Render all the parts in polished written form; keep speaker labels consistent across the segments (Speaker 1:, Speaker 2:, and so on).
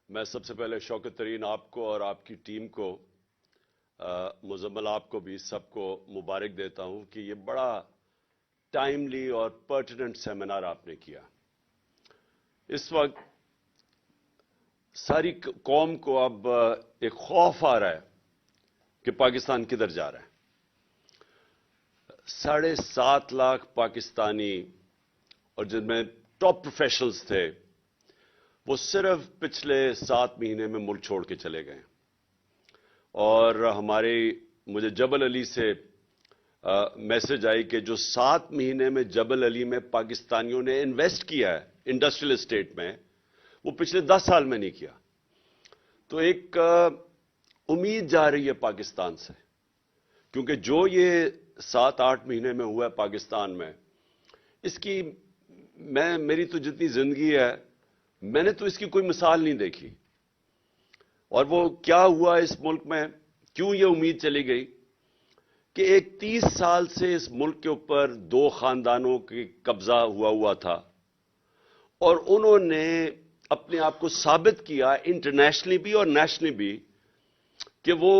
Speaker 1: میں سب سے پہلے شوکت ترین آپ کو اور آپ کی ٹیم کو مزمل آپ کو بھی سب کو مبارک دیتا ہوں کہ یہ بڑا ٹائملی اور پرٹیننٹ سیمینار آپ نے کیا. اس وقت ساری قوم کو اب ایک خوف آ رہا ہے کہ پاکستان کدھر جا رہا ہے. 7.5 لاکھ پاکستانی اور جن میں ٹاپ پروفیشنلز تھے وہ صرف پچھلے 7 مہینے میں ملک چھوڑ کے چلے گئے. اور مجھے جبل علی سے میسج آئی کہ جو 7 مہینے میں جبل علی میں پاکستانیوں نے انویسٹ کیا ہے انڈسٹریل اسٹیٹ میں، وہ پچھلے 10 سال میں نہیں کیا. تو ایک امید جا رہی ہے پاکستان سے، کیونکہ جو یہ 7-8 مہینے میں ہوا ہے پاکستان میں، اس کی میری تو جتنی زندگی ہے میں نے تو اس کی کوئی مثال نہیں دیکھی. اور وہ کیا ہوا اس ملک میں، کیوں یہ امید چلی گئی کہ ایک 30 سال سے اس ملک کے اوپر 2 خاندانوں کی قبضہ ہوا تھا اور انہوں نے اپنے آپ کو ثابت کیا انٹرنیشنلی بھی اور نیشنلی بھی کہ وہ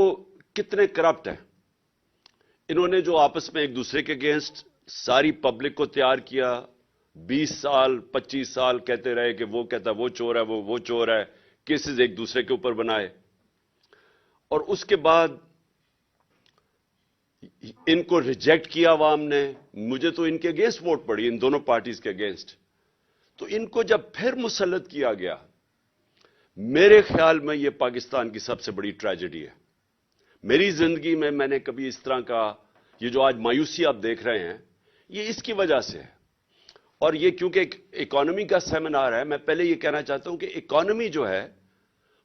Speaker 1: کتنے کرپٹ ہیں. انہوں نے جو آپس میں ایک دوسرے کے اگینسٹ ساری پبلک کو تیار کیا، 20 سال 25 سال کہتے رہے کہ وہ کہتا وہ چور ہے، وہ چور ہے، کیسز ایک دوسرے کے اوپر بنائے. اور اس کے بعد ان کو ریجیکٹ کیا عوام نے. مجھے تو ان کے اگینسٹ ووٹ پڑی، ان دونوں پارٹیز کے اگینسٹ. تو ان کو جب پھر مسلط کیا گیا، میرے خیال میں یہ پاکستان کی سب سے بڑی ٹریجڈی ہے. میری زندگی میں میں نے کبھی اس طرح کا یہ جو آج مایوسی آپ دیکھ رہے ہیں، یہ اس کی وجہ سے ہے. اور یہ کیونکہ اکانومی کا سیمینار ہے، میں پہلے یہ کہنا چاہتا ہوں کہ اکانومی جو ہے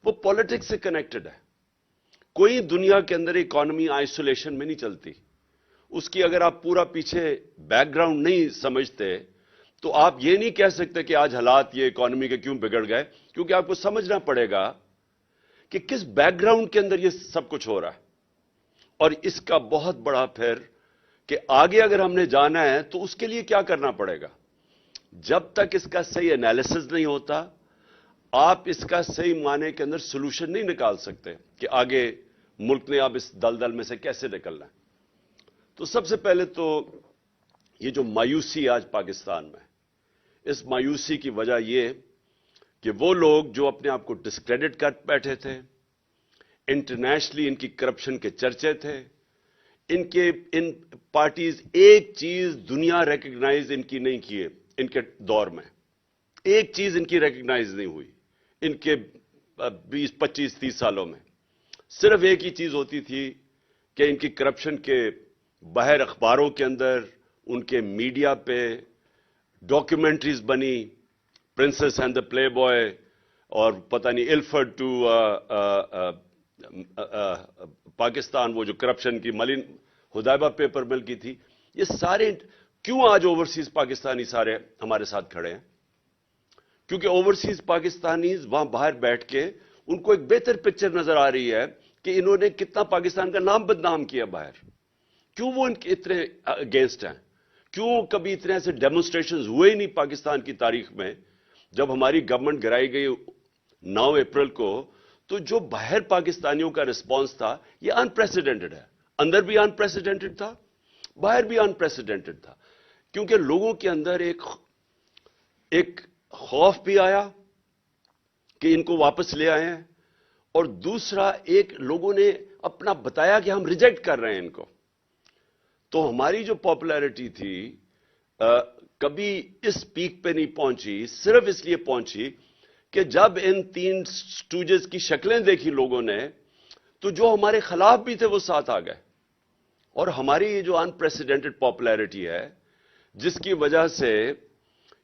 Speaker 1: وہ پالیٹکس سے کنیکٹڈ ہے. کوئی دنیا کے اندر اکانومی آئسولیشن میں نہیں چلتی. اس کی اگر آپ پورا پیچھے بیک گراؤنڈ نہیں سمجھتے تو آپ یہ نہیں کہہ سکتے کہ آج حالات یہ اکانومی کے کیوں بگڑ گئے، کیونکہ آپ کو سمجھنا پڑے گا کہ کس بیک گراؤنڈ کے اندر یہ سب کچھ ہو رہا ہے. اور اس کا بہت بڑا پھر کہ آگے اگر ہم نے جانا ہے تو اس کے لیے کیا کرنا پڑے گا. جب تک اس کا صحیح انالیسس نہیں ہوتا، آپ اس کا صحیح معنی کے اندر سولوشن نہیں نکال سکتے کہ آگے ملک نے اب اس دلدل میں سے کیسے نکلنا ہے. تو سب سے پہلے تو یہ جو مایوسی آج پاکستان میں، اس مایوسی کی وجہ یہ کہ وہ لوگ جو اپنے آپ کو ڈسکریڈٹ کر بیٹھے تھے، انٹرنیشنلی ان کی کرپشن کے چرچے تھے، ان پارٹیز ایک چیز دنیا ریکگنائز ان کی نہیں کیے. ان کے دور میں ایک چیز ان کی ریکگنائز نہیں ہوئی. ان کے 20-25-30 سالوں میں صرف ایک ہی چیز ہوتی تھی کہ ان کی کرپشن کے باہر اخباروں کے اندر، ان کے میڈیا پہ ڈاکیومنٹریز بنی، princess and the play boy اور پتہ نہیں الفرڈ ٹو پاکستان، وہ جو کرپشن کی ملین حدیبہ پیپر مل کی تھی. یہ سارے کیوں آج اوورسیز پاکستانی سارے ہمارے ساتھ کھڑے ہیں؟ کیونکہ اوورسیز پاکستانیز وہاں باہر بیٹھ کے ان کو ایک بہتر پکچر نظر آ رہی ہے کہ انہوں نے کتنا پاکستان کا نام بدنام کیا باہر. کیوں وہ ان کے اتنے اگینسٹ ہیں؟ کیوں کبھی اتنے ایسے ڈیمونسٹریشنز ہوئے ہی نہیں پاکستان کی تاریخ میں؟ جب ہماری گورنمنٹ گرائی گئی 9 اپریل کو، تو جو باہر پاکستانیوں کا رسپانس تھا یہ انپریسیڈنٹڈ ہے. اندر بھی انپریسیڈنٹڈ تھا، باہر بھی انپریسیڈنٹڈ تھا. کیونکہ لوگوں کے اندر ایک خوف بھی آیا کہ ان کو واپس لے آئے ہیں، اور دوسرا ایک لوگوں نے اپنا بتایا کہ ہم ریجیکٹ کر رہے ہیں ان کو. تو ہماری جو پاپولیرٹی تھی کبھی اس پیک پہ نہیں پہنچی، صرف اس لیے پہنچی کہ جب ان 3 سٹوجز کی شکلیں دیکھی لوگوں نے تو جو ہمارے خلاف بھی تھے وہ ساتھ آ گئے. اور ہماری یہ جو انپریسیڈنٹڈ پاپولیرٹی ہے، جس کی وجہ سے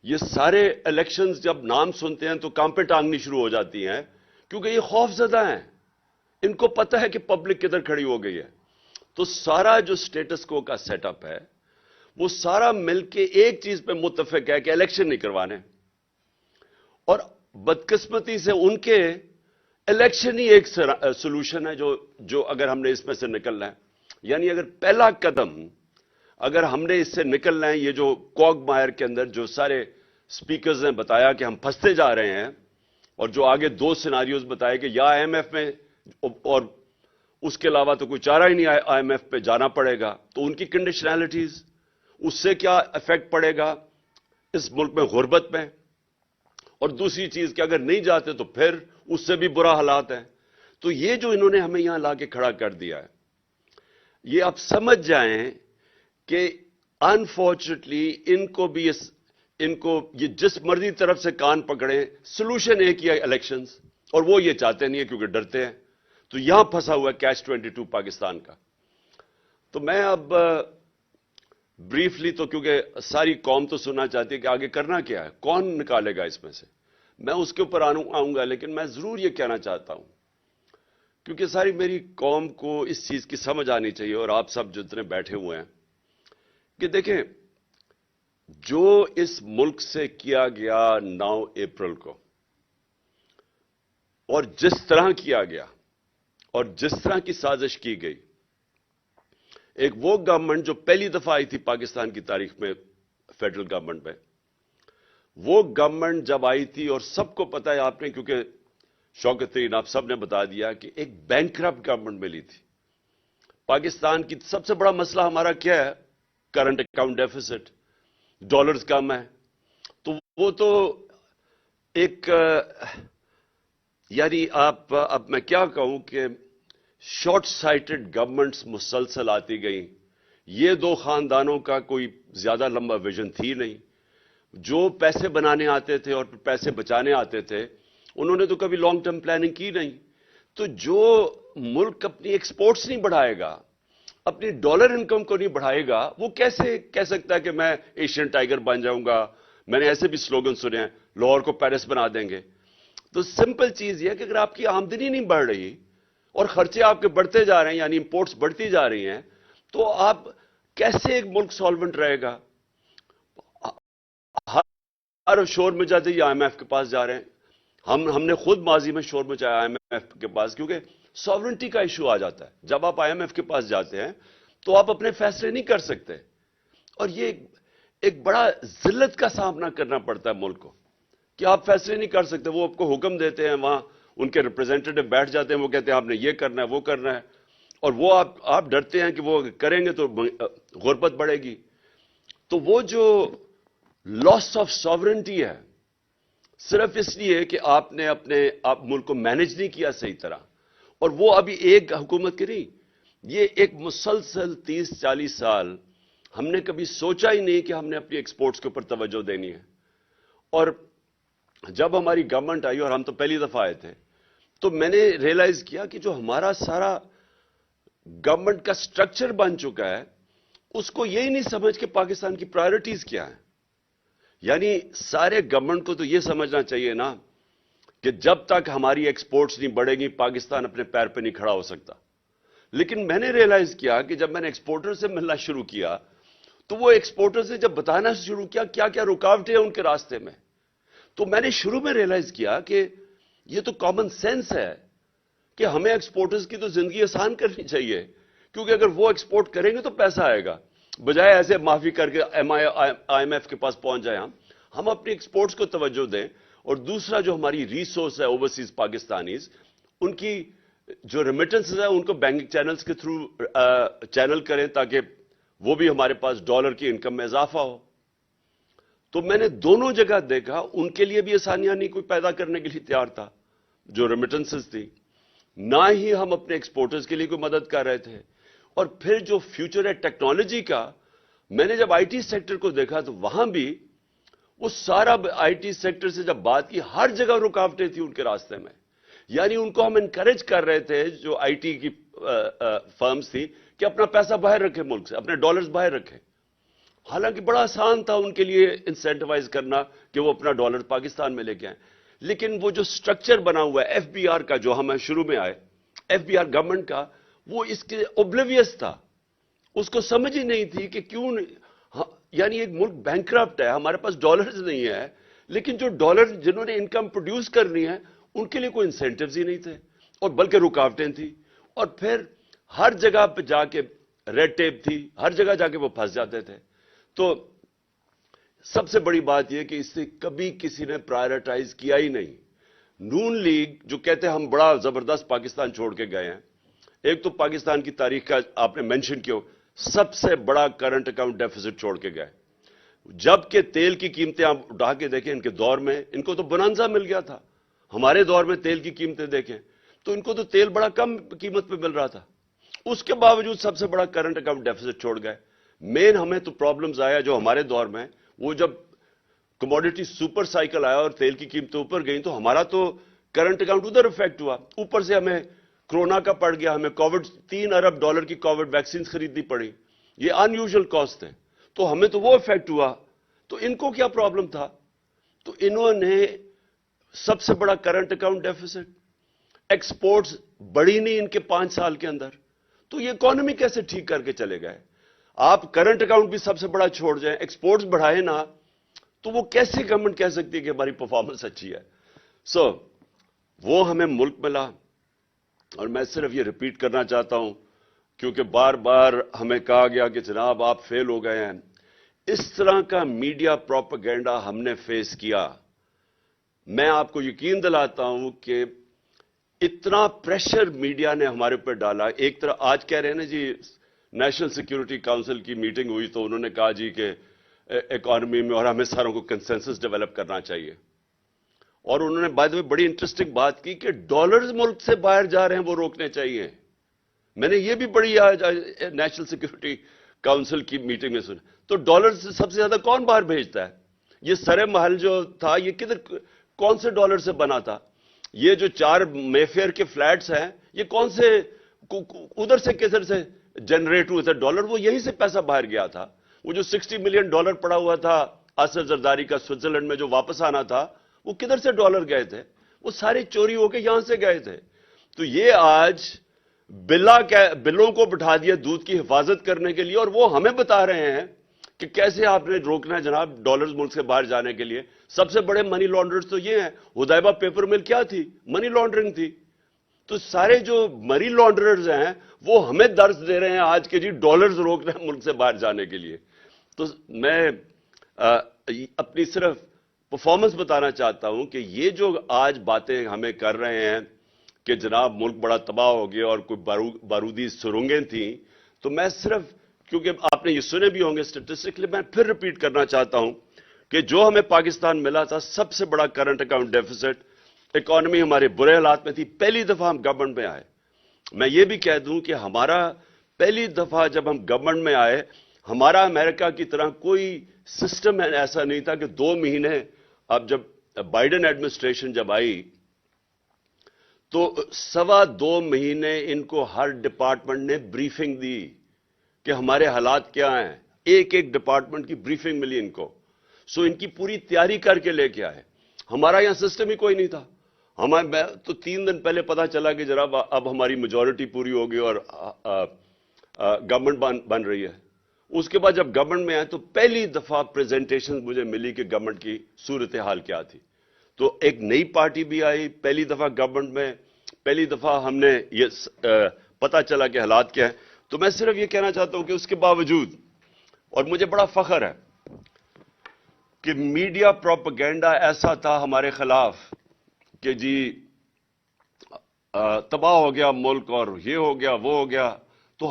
Speaker 1: یہ سارے الیکشنز جب نام سنتے ہیں تو کام پہ ٹانگنی شروع ہو جاتی ہیں، کیونکہ یہ خوف زدہ ہیں. ان کو پتہ ہے کہ پبلک کدھر کھڑی ہو گئی ہے. تو سارا جو سٹیٹس کو کا سیٹ اپ ہے وہ سارا مل کے ایک چیز پہ متفق ہے کہ الیکشن نہیں کروانے. اور بدقسمتی سے ان کے الیکشن ہی ایک سولوشن ہے جو اگر ہم نے اس میں سے نکلنا ہے، یعنی اگر پہلا قدم اگر ہم نے اس سے نکلنا ہے، یہ جو کوگ مائر کے اندر جو سارے سپیکرز نے بتایا کہ ہم پھنستے جا رہے ہیں، اور جو آگے دو سیناریوز بتائے کہ یا آئی ایم ایف میں اور اس کے علاوہ تو کوئی چارہ ہی نہیں آئی ایم ایف پہ جانا پڑے گا، تو ان کی کنڈیشنلٹیز، اس سے کیا افیکٹ پڑے گا اس ملک میں غربت میں، اور دوسری چیز کہ اگر نہیں جاتے تو پھر اس سے بھی برا حالات ہیں. تو یہ جو انہوں نے ہمیں یہاں لا کے کھڑا کر دیا ہے، یہ آپ سمجھ جائیں کہ انفارچونیٹلی ان کو یہ جس مرضی طرف سے کان پکڑیں، سلوشن ایک ہی ہے الیکشنز، اور وہ یہ چاہتے نہیں ہے کیونکہ ڈرتے ہیں. تو یہاں پھنسا ہوا ہے کیچ 22 پاکستان کا. تو میں اب بریفلی، تو کیونکہ ساری قوم تو سننا چاہتی ہے کہ آگے کرنا کیا ہے، کون نکالے گا اس میں سے، میں اس کے اوپر آؤں گا. لیکن میں ضرور یہ کہنا چاہتا ہوں، کیونکہ ساری میری قوم کو اس چیز کی سمجھ آنی چاہیے، اور آپ سب جتنے بیٹھے ہوئے ہیں، کہ دیکھیں جو اس ملک سے کیا گیا 9 اپریل کو، اور جس طرح کیا گیا اور جس طرح کی سازش کی گئی، ایک وہ گورنمنٹ جو پہلی دفعہ آئی تھی پاکستان کی تاریخ میں فیڈرل گورنمنٹ میں، وہ گورنمنٹ جب آئی تھی، اور سب کو پتا ہے، آپ نے کیونکہ شوکت ترین آپ سب نے بتا دیا کہ ایک بینکرپٹ گورنمنٹ ملی تھی. پاکستان کی سب سے بڑا مسئلہ ہمارا کیا ہے؟ کرنٹ اکاؤنٹ ڈیفیسٹ، ڈالرز کم ہے. تو وہ تو ایک یعنی اب میں کیا کہوں کہ شارٹ سائٹڈ گورنمنٹس مسلسل آتی گئیں. یہ دو خاندانوں کا کوئی زیادہ لمبا ویژن تھی نہیں. جو پیسے بنانے آتے تھے اور پیسے بچانے آتے تھے، انہوں نے تو کبھی لانگ ٹرم پلاننگ کی نہیں. تو جو ملک اپنی ایکسپورٹس نہیں بڑھائے گا، اپنی ڈالر انکم کو نہیں بڑھائے گا، وہ کیسے کہہ سکتا ہے کہ میں ایشین ٹائیگر بن جاؤں گا؟ میں نے ایسے بھی سلوگن سنے ہیں، لاہور کو پیرس بنا دیں گے. تو سمپل چیز یہ ہے کہ اگر آپ کی آمدنی نہیں بڑھ رہی اور خرچے آپ کے بڑھتے جا رہے ہیں، یعنی امپورٹس بڑھتی جا رہی ہیں، تو آپ کیسے ایک ملک سالونٹ رہے گا؟ ہر شور میں جاتے ہی آئی ایم ایف کے پاس جا رہے ہیں. ہم نے خود ماضی میں شور مچایا آئی ایم ایف کے پاس، کیونکہ ساورنٹی کا ایشو آ جاتا ہے. جب آپ آئی ایم ایف کے پاس جاتے ہیں تو آپ اپنے فیصلے نہیں کر سکتے، اور یہ ایک بڑا ذلت کا سامنا کرنا پڑتا ہے ملک کو کہ آپ فیصلے نہیں کر سکتے. وہ آپ کو حکم دیتے ہیں، وہاں ان کے ریپرزینٹیٹو بیٹھ جاتے ہیں، وہ کہتے ہیں آپ نے یہ کرنا ہے، وہ کرنا ہے، اور وہ آپ ڈرتے ہیں کہ وہ کریں گے تو غربت بڑھے گی. تو وہ جو لاس آف ساورنٹی ہے، صرف اس لیے کہ آپ نے آپ ملک کو مینج نہیں کیا صحیح طرح. اور وہ ابھی ایک حکومت کی نہیں، یہ ایک مسلسل 30-40 سال ہم نے کبھی سوچا ہی نہیں کہ ہم نے اپنی ایکسپورٹس کے اوپر توجہ دینی ہے. اور جب ہماری گورنمنٹ آئی، اور ہم تو پہلی دفعہ آئے تھے، تو میں نے ریئلائز کیا کہ جو ہمارا سارا گورنمنٹ کا سٹرکچر بن چکا ہے، اس کو یہی نہیں سمجھ کہ پاکستان کی پرائرٹیز کیا ہیں. یعنی سارے گورنمنٹ کو تو یہ سمجھنا چاہیے نا کہ جب تک ہماری ایکسپورٹس نہیں بڑھے گی، پاکستان اپنے پیر پہ نہیں کھڑا ہو سکتا. لیکن میں نے ریئلائز کیا کہ جب میں نے ایکسپورٹر سے ملنا شروع کیا، تو وہ ایکسپورٹر سے جب بتانا شروع کیا کیا کیا رکاوٹیں ہیں ان کے راستے میں، تو میں نے شروع میں ریئلائز کیا کہ یہ تو کامن سینس ہے کہ ہمیں ایکسپورٹرز کی تو زندگی آسان کرنی چاہیے، کیونکہ اگر وہ ایکسپورٹ کریں گے تو پیسہ آئے گا، بجائے ایسے معافی کر کے آئی ایم ایف کے پاس پہنچ جائیں. ہم اپنی ایکسپورٹس کو توجہ دیں. اور دوسرا جو ہماری ریسورس ہے اوورسیز پاکستانیز، ان کی جو ریمیٹنسز ہیں ان کو بینکنگ چینلز کے تھرو چینل کریں تاکہ وہ بھی ہمارے پاس ڈالر کی انکم میں اضافہ ہو. تو میں نے دونوں جگہ دیکھا، ان کے لیے بھی آسانیاں نہیں کوئی پیدا کرنے کے لیے تیار تھا جو ریمیٹنسز تھی، نہ ہی ہم اپنے ایکسپورٹرز کے لیے کوئی مدد کر رہے تھے. اور پھر جو فیوچر ہے ٹیکنالوجی کا، میں نے جب آئی ٹی سیکٹر کو دیکھا تو وہاں بھی وہ سارا آئی ٹی سیکٹر سے جب بات کی، ہر جگہ رکاوٹیں تھیں ان کے راستے میں. یعنی ان کو ہم انکریج کر رہے تھے، جو آئی ٹی کی فرمز تھی، کہ اپنا پیسہ باہر رکھیں ملک سے، اپنے ڈالرز باہر رکھیں. حالانکہ بڑا آسان تھا ان کے لیے انسینٹیوائز کرنا کہ وہ اپنا ڈالر پاکستان میں لے کے آئیں. لیکن وہ جو سٹرکچر بنا ہوا ہے ایف بی آر کا، جو ہم شروع میں آئے ایف بی آر گورنمنٹ کا، وہ اس کے اوبلیویس تھا. اس کو سمجھ ہی نہیں تھی کہ کیوں، یعنی ایک ملک بینکرپٹ ہے، ہمارے پاس ڈالرز نہیں ہے، لیکن جو ڈالر جنہوں نے انکم پروڈیوس کرنی ہے ان کے لیے کوئی انسینٹیوز ہی نہیں تھے، اور بلکہ رکاوٹیں تھیں. اور پھر ہر جگہ پہ جا کے ریڈ ٹیپ تھی، ہر جگہ جا کے وہ پھنس جاتے تھے. تو سب سے بڑی بات یہ کہ اس سے کبھی کسی نے پرائرٹائز کیا ہی نہیں. نون لیگ جو کہتے ہیں ہم بڑا زبردست پاکستان چھوڑ کے گئے ہیں. ایک تو پاکستان کی تاریخ کا آپ نے مینشن کیا سب سے بڑا کرنٹ اکاؤنٹ ڈیفیسٹ چھوڑ کے گئے, جبکہ تیل کی قیمتیں آپ اٹھا کے دیکھیں ان کے دور میں ان کو تو بنانزا مل گیا تھا. ہمارے دور میں تیل کی قیمتیں دیکھیں تو ان کو تو تیل بڑا کم قیمت پہ مل رہا تھا, اس کے باوجود سب سے بڑا کرنٹ اکاؤنٹ ڈیفیسٹ چھوڑ گئے. مین ہمیں تو پرابلمز آیا جو ہمارے دور میں, وہ جب کموڈیٹی سپر سائیکل آیا اور تیل کی قیمتیں اوپر گئیں تو ہمارا تو کرنٹ اکاؤنٹ ادھر افیکٹ ہوا. اوپر سے ہمیں کرونا کا پڑ گیا, ہمیں کووڈ $3 ارب کی کووڈ ویکسین خریدنی پڑی, یہ ان یوزل کاسٹ ہے, تو ہمیں تو وہ افیکٹ ہوا. تو ان کو کیا پرابلم تھا؟ تو انہوں نے سب سے بڑا کرنٹ اکاؤنٹ ڈیفیسٹ, ایکسپورٹس بڑھی نہیں ان کے 5 سال کے اندر, تو یہ اکانومی کیسے ٹھیک کر کے چلے گئے؟ آپ کرنٹ اکاؤنٹ بھی سب سے بڑا چھوڑ جائیں, ایکسپورٹس بڑھائے نا, تو وہ کیسے گورنمنٹ کہہ سکتی ہے کہ ہماری پرفارمنس اچھی ہے؟ وہ ہمیں ملک ملا. اور میں صرف یہ ریپیٹ کرنا چاہتا ہوں کیونکہ بار بار ہمیں کہا گیا کہ جناب آپ فیل ہو گئے ہیں. اس طرح کا میڈیا پروپیگنڈا ہم نے فیس کیا. میں آپ کو یقین دلاتا ہوں کہ اتنا پریشر میڈیا نے ہمارے اوپر ڈالا. ایک طرح آج کہہ رہے ہیں نا جی نیشنل سیکیورٹی کاؤنسل کی میٹنگ ہوئی تو انہوں نے کہا جی کہ اکانومی میں اور ہمیں ساروں کو کنسنسس ڈیولپ کرنا چاہیے. اور انہوں نے بائی دی وے بڑی انٹرسٹنگ بات کی کہ ڈالرز ملک سے باہر جا رہے ہیں وہ روکنے چاہیے. میں نے یہ بھی بڑی نیشنل سیکیورٹی کاؤنسل کی میٹنگ میں سنا. تو ڈالر سے سب سے زیادہ کون باہر بھیجتا ہے؟ یہ سرے محل جو تھا یہ کدھر کون سے ڈالر سے بنا تھا؟ یہ جو 4 مے فیئر کے فلیٹس ہیں یہ کون سے ادھر سے کدھر سے جنریٹ ہوئے تھے ڈالر؟ وہ یہیں سے پیسہ باہر گیا تھا. وہ جو $60 ملین پڑا ہوا تھا آصف زرداری کا سوئٹزرلینڈ میں جو واپس آنا تھا وہ کدھر سے ڈالر گئے تھے؟ وہ سارے چوری ہو کے یہاں سے گئے تھے. تو یہ آج بلوں کو بٹھا دیا دودھ کی حفاظت کرنے کے لیے, اور وہ ہمیں بتا رہے ہیں کہ کیسے آپ نے روکنا ہے جناب ڈالرز ملک سے باہر جانے کے لیے. سب سے بڑے منی لانڈرز تو یہ ہیں. حدیبہ پیپر مل کیا تھی؟ منی لانڈرنگ تھی. تو سارے جو منی لانڈررز ہیں وہ ہمیں درس دے رہے ہیں آج کے جی ڈالرز روکنا ہے ملک سے باہر جانے کے لیے. تو میں اپنی صرف پرفارمنس بتانا چاہتا ہوں کہ یہ جو آج باتیں ہمیں کر رہے ہیں کہ جناب ملک بڑا تباہ ہو گیا اور کوئی بارودی سرنگیں تھیں, تو میں صرف کیونکہ آپ نے یہ سنے بھی ہوں گے اسٹیٹسٹکلی, میں پھر ریپیٹ کرنا چاہتا ہوں کہ جو ہمیں پاکستان ملا تھا سب سے بڑا کرنٹ اکاؤنٹ ڈیفیسٹ, اکانومی ہمارے برے حالات میں تھی. پہلی دفعہ ہم گورنمنٹ میں آئے. میں یہ بھی کہہ دوں کہ ہمارا پہلی دفعہ جب ہم گورنمنٹ میں آئے, ہمارا امریکہ کی طرح کوئی سسٹم ایسا نہیں تھا کہ 2 مہینے. اب جب بائیڈن ایڈمنسٹریشن جب آئی تو 2.25 مہینے ان کو ہر ڈپارٹمنٹ نے بریفنگ دی کہ ہمارے حالات کیا ہیں. ایک ڈپارٹمنٹ کی بریفنگ ملی ان کو. ان کی پوری تیاری کر کے لے کے آئے. ہمارا یہاں سسٹم ہی کوئی نہیں تھا. ہمیں تو 3 دن پہلے پتا چلا کہ جناب اب ہماری میجورٹی پوری ہو گئی اور گورنمنٹ بن رہی ہے. اس کے بعد جب گورنمنٹ میں آئے تو پہلی دفعہ پریزنٹیشن مجھے ملی کہ گورنمنٹ کی صورتحال کیا تھی. تو ایک نئی پارٹی بھی آئی پہلی دفعہ گورنمنٹ میں, پہلی دفعہ ہم نے یہ پتا چلا کہ حالات کیا ہیں. تو میں صرف یہ کہنا چاہتا ہوں کہ اس کے باوجود, اور مجھے بڑا فخر ہے کہ میڈیا پروپیگنڈا ایسا تھا ہمارے خلاف کہ جی تباہ ہو گیا ملک اور یہ ہو گیا وہ ہو گیا. تو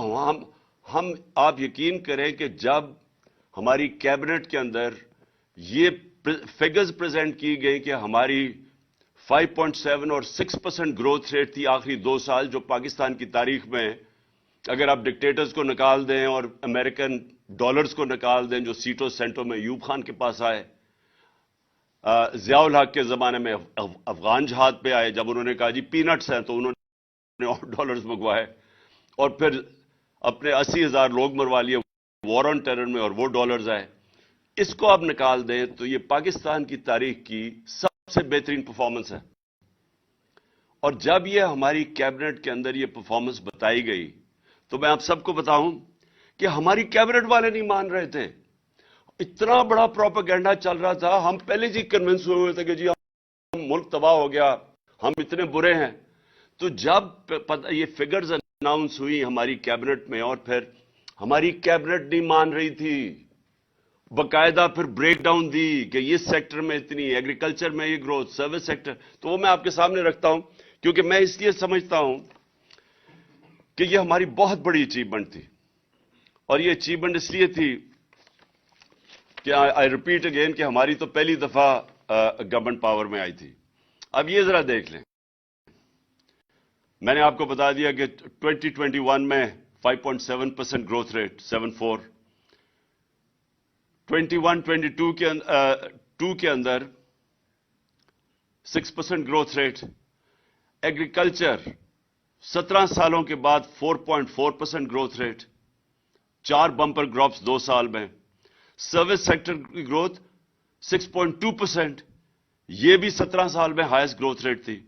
Speaker 1: ہم آپ یقین کریں کہ جب ہماری کیبنٹ کے اندر یہ فگرز پریزنٹ کی گئی کہ ہماری 5.7 اور 6% گروتھ ریٹ تھی آخری 2 سال, جو پاکستان کی تاریخ میں اگر آپ ڈکٹیٹرز کو نکال دیں اور امریکن ڈالرز کو نکال دیں جو سیٹوں سینٹوں میں ایوب خان کے پاس آئے, ضیاء الحق کے زمانے میں افغان جہاد پہ آئے, جب انہوں نے کہا جی پینٹس ہیں تو انہوں نے اور ڈالرز منگوائے, اور پھر اپنے 80,000 لوگ مروا لیے وار آن ٹیرر میں اور وہ ڈالرز آئے. اس کو آپ نکال دیں تو یہ پاکستان کی تاریخ کی سب سے بہترین پرفارمنس ہے. اور جب یہ ہماری کیبنٹ کے اندر یہ پرفارمنس بتائی گئی تو میں آپ سب کو بتاؤں کہ ہماری کیبنٹ والے نہیں مان رہے تھے. اتنا بڑا پروپیگنڈا چل رہا تھا, ہم پہلے سے کنونس ہوئے تھے کہ جی ہم ملک تباہ ہو گیا, ہم اتنے برے ہیں. تو جب یہ فگرز اناؤنس ہوئی ہماری کیبنٹ میں, اور پھر ہماری کیبنٹ نہیں مان رہی تھی, باقاعدہ پھر بریک ڈاؤن دی کہ اس سیکٹر میں اتنی، ایگریکلچر میں یہ گروتھ، سروس سیکٹر، تو وہ میں آپ کے سامنے رکھتا ہوں کیونکہ میں اس لیے سمجھتا ہوں کہ یہ ہماری بہت بڑی اچیومنٹ تھی، اور یہ اچیومنٹ اس لیے تھی کہ آئی ریپیٹ اگین کہ ہماری تو پہلی دفعہ گورنمنٹ پاور میں آئی تھی۔ اب یہ ذرا دیکھ لیں، میں نے آپ کو بتا دیا کہ 2021 میں 5.7% گروتھ ریٹ، 7.4، 21-22 کے اندر 6% گروتھ ریٹ، ایگریکلچر 17 سالوں کے بعد 4.4% گروتھ ریٹ، 4 بمپر کراپس 2 سال میں، سروس سیکٹر کی گروتھ 6.2%، یہ بھی 17 سال میں ہائیسٹ گروتھ ریٹ تھی۔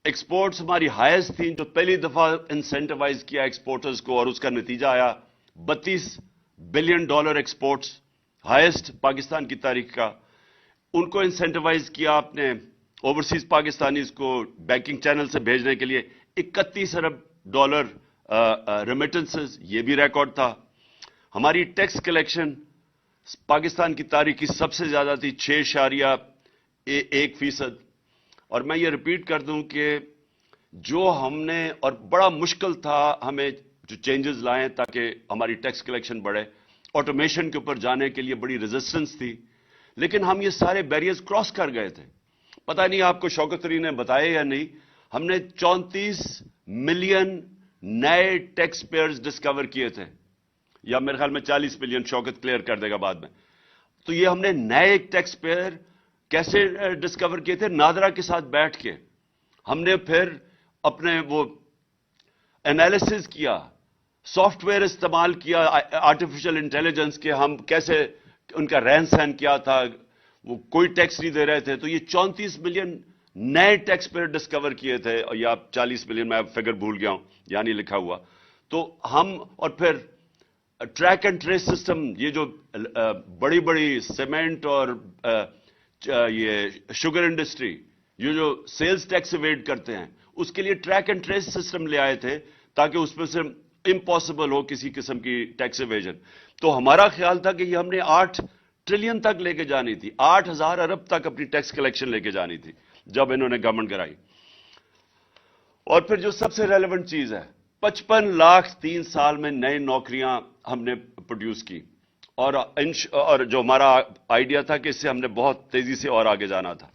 Speaker 1: ایکسپورٹس ہماری ہائیسٹ تھیں، جو پہلی دفعہ انسینٹیوائز کیا ایکسپورٹرز کو، اور اس کا نتیجہ آیا $32 بلین ایکسپورٹس، ہائیسٹ پاکستان کی تاریخ کا۔ ان کو انسینٹیوائز کیا آپ نے اوورسیز پاکستانیز کو بینکنگ چینل سے بھیجنے کے لیے، $31 ارب ریمیٹنسز، یہ بھی ریکارڈ تھا۔ ہماری ٹیکس کلیکشن پاکستان کی تاریخ کی سب سے زیادہ تھی، 6.1%۔ اور میں یہ ریپیٹ کر دوں کہ جو ہم نے، اور بڑا مشکل تھا ہمیں جو چینجز لائیں تاکہ ہماری ٹیکس کلیکشن بڑھے، آٹومیشن کے اوپر جانے کے لیے بڑی ریزسٹنس تھی، لیکن ہم یہ سارے بیریئرز کراس کر گئے تھے۔ پتہ نہیں آپ کو شوکت علی نے بتایا یا نہیں، ہم نے 34 ملین نئے ٹیکس پیئرز ڈسکور کیے تھے، یا میرے خیال میں 40 ملین، شوکت کلیئر کر دے گا بعد میں۔ تو یہ ہم نے نئے ٹیکس پیئر کیسے ڈسکور کیے تھے؟ نادرا کے ساتھ بیٹھ کے ہم نے پھر اپنے وہ انالیسز کیا، سافٹ ویئر استعمال کیا، آرٹیفیشل انٹیلیجنس کے، ہم کیسے ان کا رہن سہن کیا تھا، وہ کوئی ٹیکس نہیں دے رہے تھے، تو یہ 34 ملین نئے ٹیکس پیئر ڈسکور کیے تھے، یا 40 ملین، میں فگر بھول گیا ہوں، یہاں نہیں لکھا ہوا۔ تو ہم، اور پھر ٹریک اینڈ ٹریس سسٹم، یہ جو بڑی بڑی سیمنٹ اور یہ شوگر انڈسٹری، یہ جو سیلز ٹیکس ایویڈ کرتے ہیں، اس کے لیے ٹریک اینڈ ٹریس سسٹم لے آئے تھے تاکہ اس میں سے امپاسبل ہو کسی قسم کی ٹیکس ایویژن۔ تو ہمارا خیال تھا کہ یہ ہم نے 8 ٹریلین تک لے کے جانی تھی، 8,000 ارب تک اپنی ٹیکس کلیکشن لے کے جانی تھی جب انہوں نے گورنمنٹ کرائی۔ اور پھر جو سب سے ریلیونٹ چیز ہے، 55 لاکھ 3 سال میں نئی نوکریاں ہم نے پروڈیوس کی، اور جو ہمارا آئیڈیا تھا کہ اس سے ہم نے بہت تیزی سے اور آگے جانا تھا۔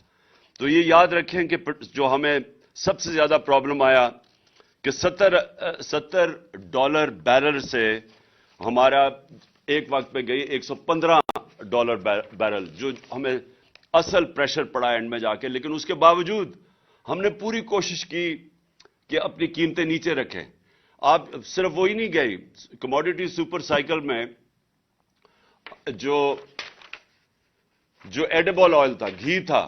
Speaker 1: تو یہ یاد رکھیں کہ جو ہمیں سب سے زیادہ پرابلم آیا کہ $70 بیرل سے ہمارا ایک وقت پہ گئی $115 بیرل، جو ہمیں اصل پریشر پڑا اینڈ میں جا کے۔ لیکن اس کے باوجود ہم نے پوری کوشش کی کہ اپنی قیمتیں نیچے رکھیں۔ آپ صرف وہی نہیں گئی، کموڈیٹی سپر سائیکل میں جو ایڈیبل آئل تھا، گھی تھا،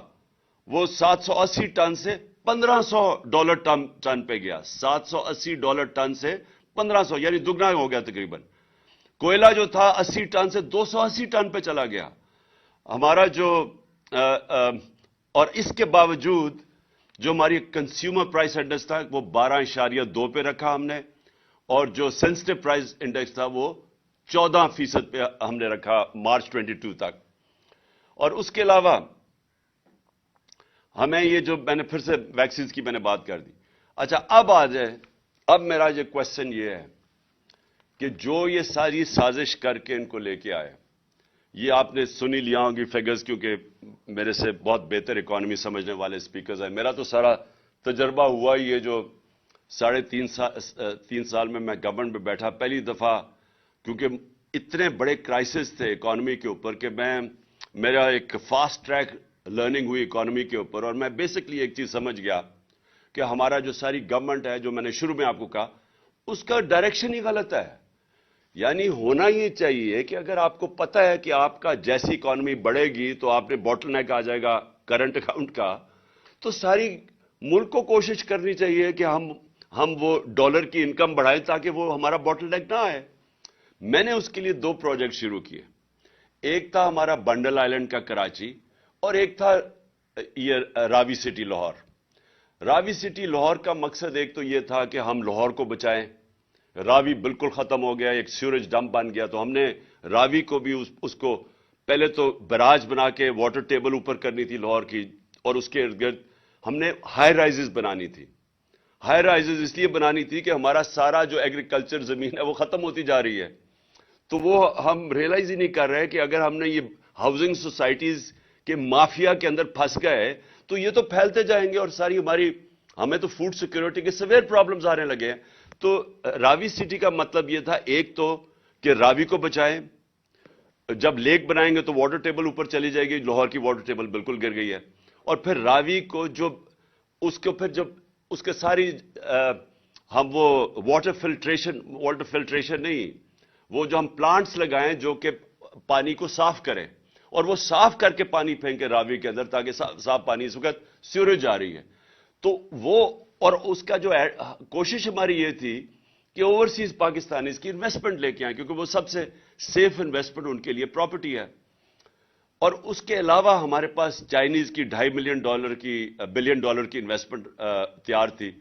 Speaker 1: وہ 780 ٹن سے $1,500 ٹن پہ گیا، $780 ٹن سے 1,500، یعنی دگنا ہو گیا تقریباً۔ کوئلہ جو تھا 80 ٹن سے 280 ٹن پہ چلا گیا ہمارا اور اس کے باوجود جو ہماری کنزیومر پرائس انڈیکس تھا وہ 12.2 پہ رکھا ہم نے، اور جو سینسٹیو پرائس انڈیکس تھا وہ 14% پہ ہم نے رکھا مارچ 22 تک۔ اور اس کے علاوہ ہمیں یہ جو میں نے پھر سے ویکسینز کی میں نے بات کر دی۔ اچھا، اب آ جائے، اب میرا یہ کوشچن یہ ہے کہ جو یہ ساری سازش کر کے ان کو لے کے آئے، یہ آپ نے سنی لیا ہوں گی فگرز، کیونکہ میرے سے بہت بہتر اکانومی سمجھنے والے اسپیکرز ہیں۔ میرا تو سارا تجربہ ہوا یہ جو 3.5 سال میں گورنمنٹ میں بیٹھا، پہلی دفعہ، کیونکہ اتنے بڑے کرائسس تھے اکانومی کے اوپر کہ میرا ایک فاسٹ ٹریک لرننگ ہوئی اکانومی کے اوپر، اور میں بیسکلی ایک چیز سمجھ گیا کہ ہمارا جو ساری گورنمنٹ ہے، جو میں نے شروع میں آپ کو کہا، اس کا ڈائریکشن ہی غلط ہے۔ یعنی ہونا یہ چاہیے کہ اگر آپ کو پتہ ہے کہ آپ کا جیسی اکانومی بڑھے گی تو آپ نے باٹل نیک آ جائے گا کرنٹ اکاؤنٹ کا، تو ساری ملک کو کوشش کرنی چاہیے کہ ہم وہ ڈالر کی انکم بڑھائیں تاکہ وہ ہمارا باٹل نیک نہ آئے۔ میں نے اس کے لیے 2 پروجیکٹ شروع کیے، ایک تھا ہمارا بنڈل آئلینڈ کا کراچی، اور ایک تھا یہ راوی سٹی لاہور۔ راوی سٹی لاہور کا مقصد ایک تو یہ تھا کہ ہم لاہور کو بچائیں، راوی بالکل ختم ہو گیا، ایک سیوریج ڈمپ بن گیا، تو ہم نے راوی کو بھی اس کو پہلے تو براج بنا کے واٹر ٹیبل اوپر کرنی تھی لاہور کی, اور اس کے ارد گرد ہم نے ہائی رائزز بنانی تھی. ہائی رائزز اس لیے بنانی تھی کہ ہمارا سارا جو ایگریکلچر زمین ہے وہ ختم ہوتی جا رہی ہے. تو وہ ہم ریئلائز ہی نہیں کر رہے کہ اگر ہم نے یہ ہاؤسنگ سوسائٹیز کے مافیا کے اندر پھنس گئے تو یہ تو پھیلتے جائیں گے, اور ساری ہمیں تو فوڈ سیکیورٹی کے سویر پرابلمز آنے لگے ہیں. تو راوی سٹی کا مطلب یہ تھا, ایک تو کہ راوی کو بچائیں, جب لیک بنائیں گے تو واٹر ٹیبل اوپر چلی جائے گی, لاہور کی واٹر ٹیبل بالکل گر گئی ہے, اور پھر راوی کو اس کو پھر جب اس کے ساری ہم وہ واٹر فلٹریشن نہیں, وہ جو ہم پلانٹس لگائیں جو کہ پانی کو صاف کریں, اور وہ صاف کر کے پانی پھینکے راوی کے اندر تاکہ صاف پانی اس وقت سیوریج آ رہی ہے. تو وہ اور اس کا جو کوشش ہماری یہ تھی کہ اوورسیز پاکستانیز کی انویسٹمنٹ لے کے آئیں, کیونکہ وہ سب سے سیف انویسٹمنٹ ان کے لیے پراپرٹی ہے. اور اس کے علاوہ ہمارے پاس چائنیز کی $2.5 بلین کی انویسٹمنٹ تیار تھی.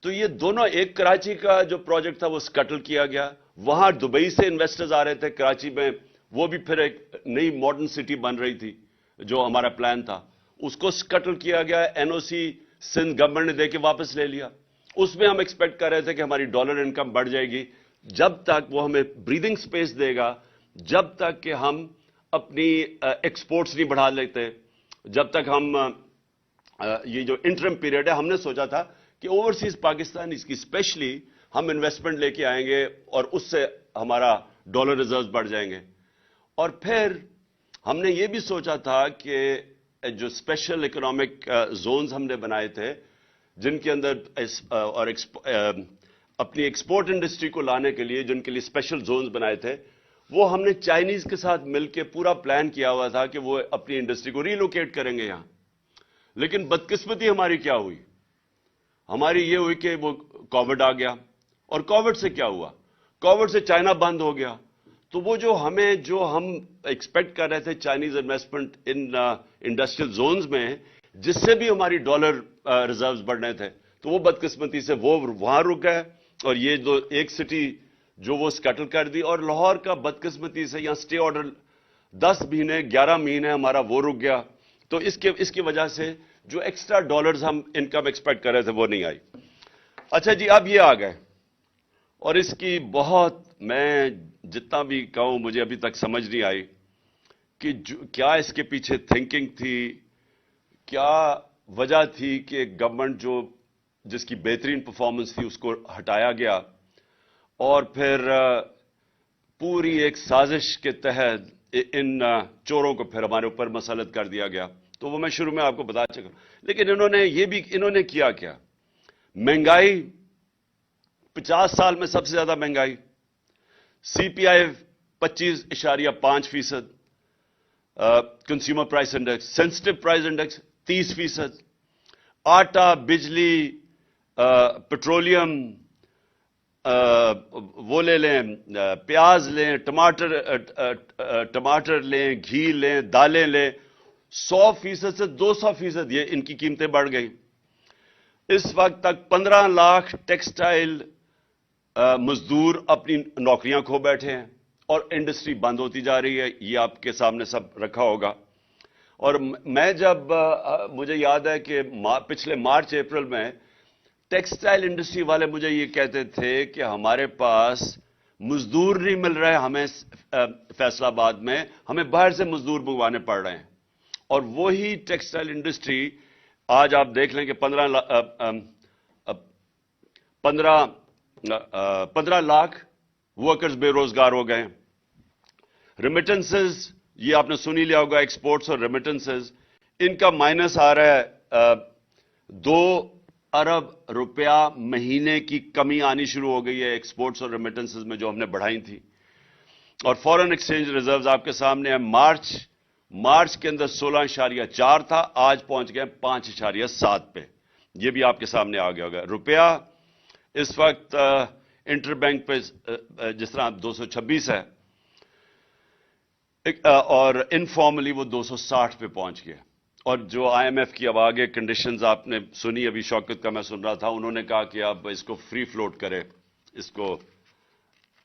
Speaker 1: تو یہ دونوں, ایک کراچی کا جو پروجیکٹ تھا وہ سکٹل کیا گیا, وہاں دبئی سے انویسٹرز آ رہے تھے کراچی میں, وہ بھی پھر ایک نئی ماڈرن سٹی بن رہی تھی جو ہمارا پلان تھا, اس کو سکٹل کیا گیا, این او سی سندھ گورنمنٹ نے دے کے واپس لے لیا. اس میں ہم ایکسپیکٹ کر رہے تھے کہ ہماری ڈالر انکم بڑھ جائے گی, جب تک وہ ہمیں بریدنگ سپیس دے گا, جب تک کہ ہم اپنی ایکسپورٹس نہیں بڑھا لیتے, جب تک ہم یہ جو انٹرم پیریڈ ہے, ہم نے سوچا تھا کہ اوورسیز پاکستان اس کی اسپیشلی ہم انویسٹمنٹ لے کے آئیں گے اور اس سے ہمارا ڈالر ریزروز بڑھ جائیں گے. اور پھر ہم نے یہ بھی سوچا تھا کہ جو اسپیشل اکنامک زونز ہم نے بنائے تھے جن کے اندر اور اپنی ایکسپورٹ انڈسٹری کو لانے کے لیے جن کے لیے اسپیشل زونز بنائے تھے, وہ ہم نے چائنیز کے ساتھ مل کے پورا پلان کیا ہوا تھا کہ وہ اپنی انڈسٹری کو ریلوکیٹ کریں گے یہاں. لیکن بدقسمتی ہماری کیا ہوئی, ہماری یہ ہوئی کہ وہ کووڈ آ گیا, اور کووڈ سے کیا ہوا, کووڈ سے چائنا بند ہو گیا. تو وہ جو ہم ایکسپیکٹ کر رہے تھے Chinese investment in industrial zones میں, جس سے بھی ہماری ڈالر ریزروز بڑھنے تھے, تو وہ بدقسمتی سے وہ وہاں رک گئے, اور یہ جو ایک سٹی جو وہ سکٹل کر دی, اور لاہور کا بدقسمتی سے یہاں سٹے آرڈر 10 مہینے 11 مہینے ہمارا وہ رک گیا. تو اس کی وجہ سے جو ایکسٹرا ڈالرز ہم انکم ایکسپیکٹ کر رہے تھے وہ نہیں آئی. اچھا جی, اب یہ آ گئے, اور اس کی بہت, میں جتنا بھی کہوں مجھے ابھی تک سمجھ نہیں آئی کہ کیا اس کے پیچھے تھنکنگ تھی, کیا وجہ تھی کہ گورنمنٹ جس کی بہترین پرفارمنس تھی اس کو ہٹایا گیا, اور پھر پوری ایک سازش کے تحت ان چوروں کو پھر ہمارے اوپر مسلط کر دیا گیا. تو وہ میں شروع میں آپ کو بتا چکا, لیکن انہوں نے کیا کیا, مہنگائی 50 سال میں سب سے زیادہ مہنگائی, سی پی آئی 25.5%, consumer price index, sensitive price index 30%, آٹا, بجلی, پیٹرولیم, وہ لے لیں, پیاز لیں, ٹماٹر لیں, گھی لیں, دالیں لیں, 100% سے 200% یہ ان کی قیمتیں بڑھ گئیں. اس وقت تک 15 لاکھ ٹیکسٹائل مزدور اپنی نوکریاں کھو بیٹھے ہیں, اور انڈسٹری بند ہوتی جا رہی ہے. یہ آپ کے سامنے سب رکھا ہوگا. اور میں جب مجھے یاد ہے کہ پچھلے مارچ اپریل میں ٹیکسٹائل انڈسٹری والے مجھے یہ کہتے تھے کہ ہمارے پاس مزدور نہیں مل رہے, ہمیں فیصل آباد میں ہمیں باہر سے مزدور منگوانے پڑ رہے ہیں. اور وہی ٹیکسٹائل انڈسٹری آج آپ دیکھ لیں کہ 15 لاکھ ورکرز بے روزگار ہو گئے. ریمیٹنسز, یہ آپ نے سنی لیا ہوگا, ایکسپورٹس اور ریمیٹنسز, ان کا مائنس آ رہا ہے. 2 ارب روپیہ مہینے کی کمی آنی شروع ہو گئی ہے ایکسپورٹس اور ریمیٹنسز میں جو ہم نے بڑھائی تھی. اور فورن ایکسچینج ریزروز آپ کے سامنے ہیں, مارچ کے اندر 16.4 تھا, آج پہنچ گئے 5.7 پہ. یہ بھی آپ کے سامنے آ گیا ہوگا. روپیہ اس وقت انٹر بینک پہ جس طرح 226 ہے, اور انفارملی وہ 260 پہ پہنچ گیا. اور جو آئی ایم ایف کی اب آگے کنڈیشنز آپ نے سنی, ابھی شوکت کا میں سن رہا تھا, انہوں نے کہا کہ آپ اس کو فری فلوٹ کرے, اس کو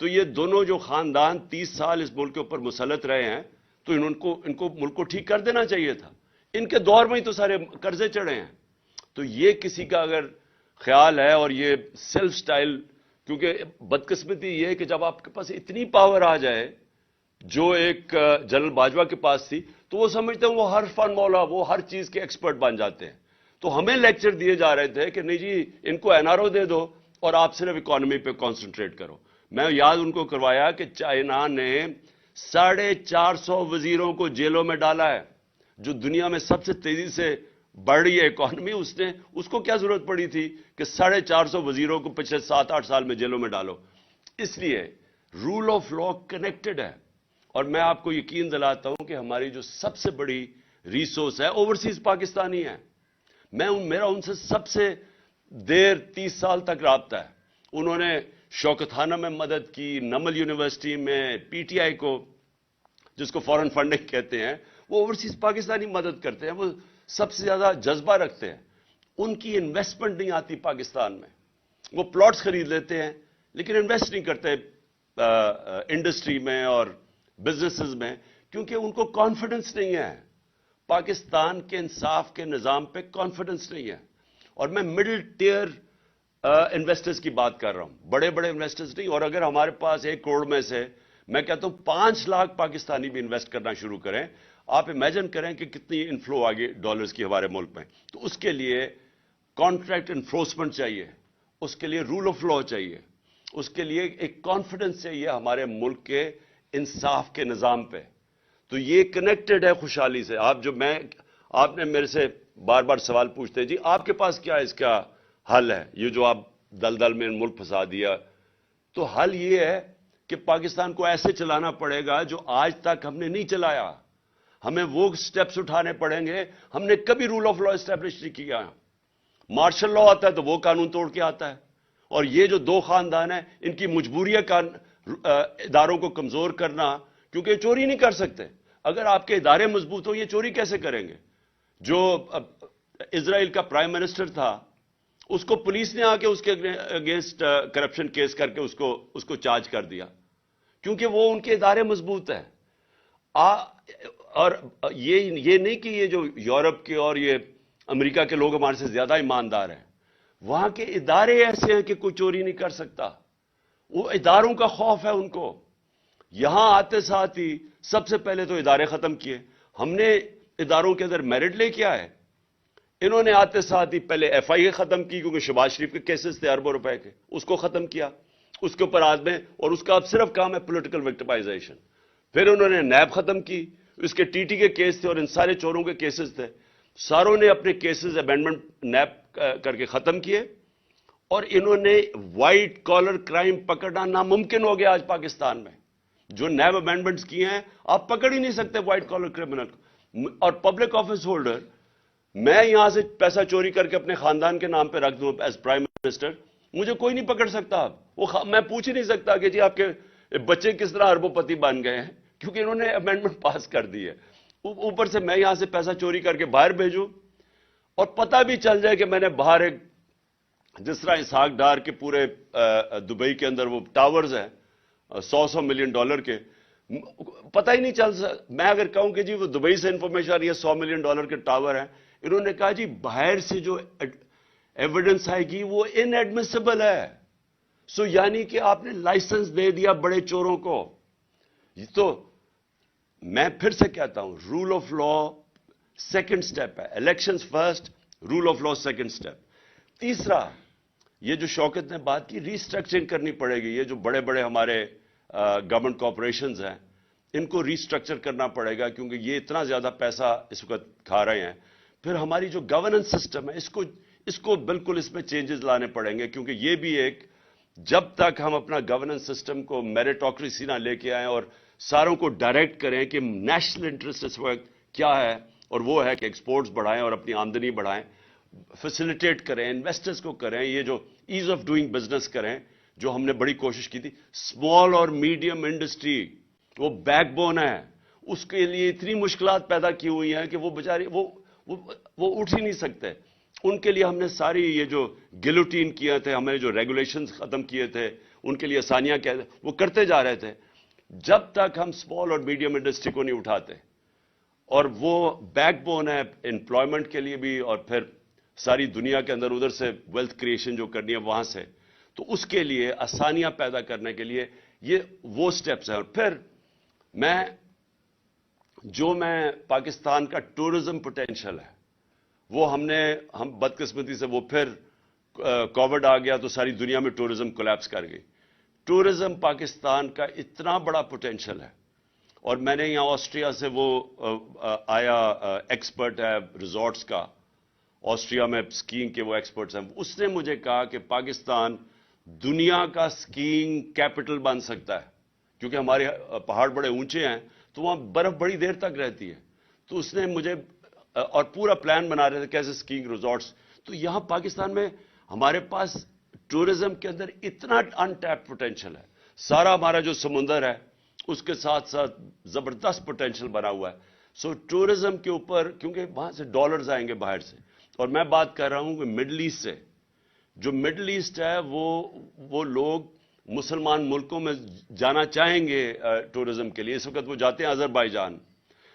Speaker 1: تو یہ دونوں جو خاندان 30 سال اس ملک کے اوپر مسلط رہے ہیں تو ان کو ملک کو ٹھیک کر دینا چاہیے تھا. ان کے دور میں ہی تو سارے قرضے چڑھے ہیں. تو یہ کسی کا اگر خیال ہے اور یہ سیلف سٹائل, کیونکہ بدقسمتی یہ ہے کہ جب آپ کے پاس اتنی پاور آ جائے جو ایک جنرل باجوہ کے پاس تھی, تو وہ سمجھتے ہیں وہ ہر فن مولا, وہ ہر چیز کے ایکسپرٹ بن جاتے ہیں. تو ہمیں لیکچر دیے جا رہے تھے کہ نہیں جی ان کو این آر او دے دو اور آپ صرف اکانومی پہ کانسنٹریٹ کرو. میں یاد ان کو کروایا کہ چائنا نے 450 وزیروں کو جیلوں میں ڈالا ہے, جو دنیا میں سب سے تیزی سے بڑھ رہی ہے اکانومی. اس کو کیا ضرورت پڑی تھی کہ 450 وزیروں کو پچھلے 7-8 سال میں جیلوں میں ڈالو. اس لیے رول آف لا کنیکٹڈ ہے. اور میں آپ کو یقین دلاتا ہوں کہ ہماری جو سب سے بڑی ریسورس ہے اوورسیز پاکستانی ہے. میرا ان سے سب سے دیر 30 سال تک رابطہ ہے. انہوں نے شوکت خانہ میں مدد کی, نمل یونیورسٹی میں, پی ٹی آئی کو جس کو فورن فنڈنگ کہتے ہیں, وہ اوورسیز پاکستانی مدد کرتے ہیں. وہ سب سے زیادہ جذبہ رکھتے ہیں. ان کی انویسٹمنٹ نہیں آتی پاکستان میں. وہ پلاٹس خرید لیتے ہیں لیکن انویسٹ نہیں کرتے انڈسٹری میں اور بزنسز میں, کیونکہ ان کو کانفیڈنس نہیں ہے. پاکستان کے انصاف کے نظام پہ کانفیڈنس نہیں ہے. اور میں مڈل ٹیئر انویسٹرز کی بات کر رہا ہوں, بڑے بڑے انویسٹرز نہیں. اور اگر ہمارے پاس 1 کروڑ میں سے میں کہتا ہوں 5 لاکھ پاکستانی بھی انویسٹ کرنا شروع کریں, آپ امیجن کریں کہ کتنی انفلو آگے ڈالرز کی ہمارے ملک میں. تو اس کے لیے کانٹریکٹ انفورسمنٹ چاہیے, اس کے لیے رول آف لا چاہیے, اس کے لیے ایک کانفیڈنس چاہیے ہمارے ملک کے انصاف کے نظام پہ. تو یہ کنیکٹڈ ہے خوشحالی سے. آپ نے میرے سے بار بار سوال پوچھتے ہیں جی آپ کے پاس کیا اس کا حل ہے, یہ جو آپ دلدل میں ملک پھنسا دیا. تو حل یہ ہے کہ پاکستان کو ایسے چلانا پڑے گا جو آج تک ہم نے نہیں چلایا. ہمیں وہ سٹیپس اٹھانے پڑیں گے. ہم نے کبھی رول آف لا اسٹیبلش نہیں کیا. مارشل لا آتا ہے تو وہ قانون توڑ کے آتا ہے. اور یہ جو 2 خاندان ہیں ان کی مجبوری ہے اداروں کو کمزور کرنا, کیونکہ یہ چوری نہیں کر سکتے. اگر آپ کے ادارے مضبوط ہو یہ چوری کیسے کریں گے؟ جو اسرائیل کا پرائم منسٹر تھا اس کو پولیس نے آ کے اس کے اگینسٹ کرپشن کیس کر کے اس کو چارج کر دیا, کیونکہ وہ ان کے ادارے مضبوط ہیں. اور یہ نہیں کہ یہ جو یورپ کے اور یہ امریکہ کے لوگ ہمارے سے زیادہ ایماندار ہیں. وہاں کے ادارے ایسے ہیں کہ کوئی چوری نہیں کر سکتا. وہ اداروں کا خوف ہے ان کو. یہاں آتے ساتھ ہی سب سے پہلے تو ادارے ختم کیے. ہم نے اداروں کے اندر میرٹ لے کے آئے. انہوں نے آتے ساتھ ہی پہلے ایف آئی اے ختم کی, کیونکہ شہباز شریف کے کیسز تھے اربوں روپے کے, اس کو ختم کیا. اس کے اوپر آدمی, اور اس کا اب صرف کام ہے پولیٹیکل وکٹمائزیشن. پھر انہوں نے نیب ختم کی, اس کے ٹی ٹی کے کیس تھے اور ان سارے چوروں کے کیسز تھے. ساروں نے اپنے کیسز امینڈمنٹ نیب کر کے ختم کیے. اور انہوں نے وائٹ کالر کرائم پکڑنا ناممکن ہو گیا آج پاکستان میں. جو نیب امینڈمنٹس کیے ہیں آپ پکڑ ہی نہیں سکتے وائٹ کالر کرمنل. اور پبلک آفس ہولڈر, میں یہاں سے پیسہ چوری کر کے اپنے خاندان کے نام پہ رکھ دوں ایز پرائم منسٹر, مجھے کوئی نہیں پکڑ سکتا. میں پوچھ ہی نہیں سکتا کہ جی آپ کے بچے کس طرح اربوں پتی بن گئے ہیں, کیونکہ انہوں نے امینڈمنٹ پاس کر دی ہے. اوپر سے میں یہاں سے پیسہ چوری کر کے باہر بھیجوں اور پتہ بھی چل جائے کہ میں نے باہر ایک, جس طرح اسحاق ڈار کے پورے دبئی کے اندر وہ ٹاورز ہیں $100 ملین کے, پتہ ہی نہیں چل سکتا. میں اگر کہوں کہ جی وہ دبئی سے انفارمیشن آ رہی ہے $100 ملین کے ٹاور ہیں, انہوں نے کہا جی باہر سے جو ایویڈنس آئے گی وہ ان ایڈمیسیبل ہے. سو یعنی کہ آپ نے لائسنس دے دیا بڑے چوروں کو. تو میں پھر سے کہتا ہوں rule of law second step ہے, elections first, rule of law second step. تیسرا, یہ جو شوکت نے بات کی, ریسٹرکچرنگ کرنی پڑے گی. یہ جو بڑے بڑے ہمارے گورنمنٹ کارپوریشنز ہیں ان کو ریسٹرکچر کرنا پڑے گا, کیونکہ یہ اتنا زیادہ پیسہ اس وقت کھا رہے ہیں. پھر ہماری جو گورننس سسٹم ہے اس کو بالکل اس میں چینجز لانے پڑیں گے, کیونکہ یہ بھی ایک, جب تک ہم اپنا گورننس سسٹم کو میریٹوکریسی نہ لے کے آئیں اور ساروں کو ڈائریکٹ کریں کہ نیشنل انٹرسٹ اس وقت کیا ہے, اور وہ ہے کہ ایکسپورٹس بڑھائیں اور اپنی آمدنی بڑھائیں, فیسیلیٹیٹ کریں, انویسٹرز کو کریں, یہ جو ایز آف ڈوئنگ بزنس کریں, جو ہم نے بڑی کوشش کی تھی. اسمال اور میڈیم انڈسٹری وہ بیک بون ہے, اس کے لیے اتنی مشکلات پیدا کی ہوئی ہیں کہ وہ بیچارے وہ اٹھ ہی نہیں سکتے. ان کے لیے ہم نے ساری یہ جو گلوٹین کیے تھے، ہمیں جو ریگولیشنز ختم کیے تھے، ان کے لیے آسانیاں وہ کرتے جا رہے تھے. جب تک ہم اسمال اور میڈیم انڈسٹری کو نہیں اٹھاتے، اور وہ بیک بون ہے امپلائمنٹ کے لیے بھی، اور پھر ساری دنیا کے اندر ادھر سے ویلتھ کریشن جو کرنی ہے وہاں سے، تو اس کے لیے آسانیاں پیدا کرنے کے لیے یہ وہ سٹیپس ہیں. اور پھر میں پاکستان کا ٹورزم پوٹینشل ہے وہ ہم بدقسمتی سے وہ پھر کووڈ آ گیا تو ساری دنیا میں ٹورزم کولیپس کر گئی. ٹورزم پاکستان کا اتنا بڑا پوٹینشل ہے. اور میں نے یہاں آسٹریا سے وہ آیا ایکسپرٹ ہے ریزورٹس کا، آسٹریا میں سکینگ کے وہ ایکسپرٹس ہیں، اس نے مجھے کہا کہ پاکستان دنیا کا سکینگ کیپٹل بن سکتا ہے، کیونکہ ہمارے پہاڑ بڑے اونچے ہیں تو وہاں برف بڑی دیر تک رہتی ہے. تو اس نے مجھے اور پورا پلان بنا رہے تھے کیسے سکینگ ریزورٹس. تو یہاں پاکستان میں ہمارے پاس ٹورزم کے اندر اتنا ان ٹیپ پوٹینشل ہے. سارا ہمارا جو سمندر ہے اس کے ساتھ ساتھ زبردست پوٹینشل بنا ہوا ہے. سو ٹورزم کے اوپر، کیونکہ وہاں سے ڈالرز آئیں گے باہر سے، اور میں بات کر رہا ہوں کہ مڈل ایسٹ سے. جو مڈل ایسٹ ہے وہ لوگ مسلمان ملکوں میں جانا چاہیں گے ٹورزم کے لیے. اس وقت وہ جاتے ہیں آذربائیجان،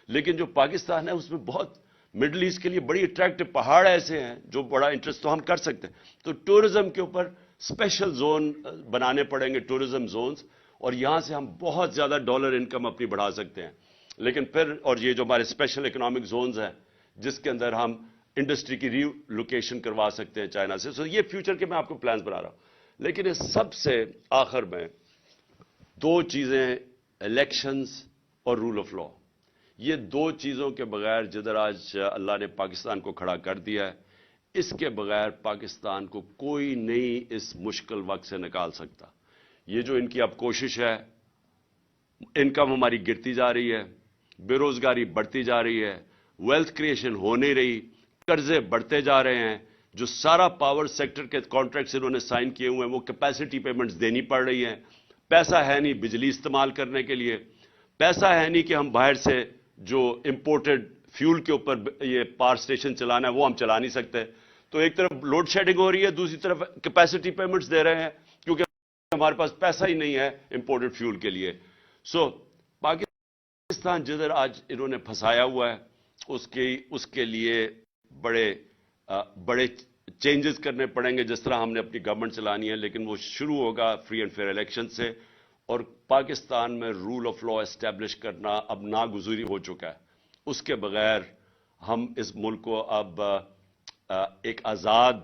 Speaker 1: لیکن جو پاکستان ہے اس میں بہت مڈل ایسٹ کے لیے بڑی اٹریکٹو پہاڑ ایسے ہیں جو بڑا انٹرسٹ تو ہم کر سکتے ہیں. تو ٹورزم کے اوپر اسپیشل زون بنانے پڑیں گے، ٹورزم زونز، اور یہاں سے ہم بہت زیادہ ڈالر انکم اپنی بڑھا سکتے ہیں. لیکن پھر اور یہ جو ہمارے اسپیشل اکنامک زونز ہیں جس کے اندر ہم انڈسٹری کی ری لوکیشن کروا سکتے ہیں چائنا سے. سو یہ فیوچر کے میں آپ کو پلانز بنا رہا ہوں. لیکن اس سب سے آخر میں دو چیزیں، الیکشنز اور رول آف لا. یہ دو چیزوں کے بغیر جدھر آج اللہ نے پاکستان کو کھڑا کر دیا ہے، اس کے بغیر پاکستان کو کوئی نہیں اس مشکل وقت سے نکال سکتا. یہ جو ان کی اب کوشش ہے، انکم ہماری گرتی جا رہی ہے، بے روزگاری بڑھتی جا رہی ہے، ویلتھ کریشن ہو نہیں رہی، قرضے بڑھتے جا رہے ہیں، جو سارا پاور سیکٹر کے کانٹریکٹس انہوں نے سائن کیے ہوئے ہیں وہ کیپیسٹی پیمنٹس دینی پڑ رہی ہیں. پیسہ ہے نہیں بجلی استعمال کرنے کے لیے، پیسہ ہے نہیں کہ ہم باہر سے جو امپورٹڈ فیول کے اوپر یہ پاور سٹیشن چلانا ہے وہ ہم چلا نہیں سکتے. تو ایک طرف لوڈ شیڈنگ ہو رہی ہے، دوسری طرف کیپیسٹی پیمنٹس دے رہے ہیں کیونکہ ہمارے پاس پیسہ ہی نہیں ہے امپورٹڈ فیول کے لیے. سو پاکستان جدھر آج انہوں نے پھنسایا ہوا ہے اس کے لیے بڑے چینجز کرنے پڑیں گے. جس طرح ہم نے اپنی گورنمنٹ چلانی ہے، لیکن وہ شروع ہوگا فری اینڈ فیئر الیکشن سے. اور پاکستان میں رول آف لا اسٹیبلش کرنا اب ناگزیر ہو چکا ہے. اس کے بغیر ہم اس ملک کو اب ایک آزاد،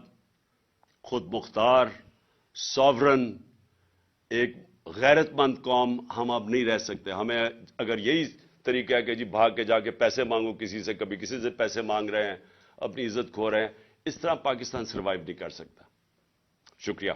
Speaker 1: خود مختار، ساورن، ایک غیرت مند قوم ہم اب نہیں رہ سکتے. ہمیں اگر یہی طریقہ ہے کہ جی بھاگ کے جا کے پیسے مانگو کسی سے، کبھی کسی سے پیسے مانگ رہے ہیں، اپنی عزت کھو رہے ہیں، اس طرح پاکستان سروائیو نہیں کر سکتا. شکریہ.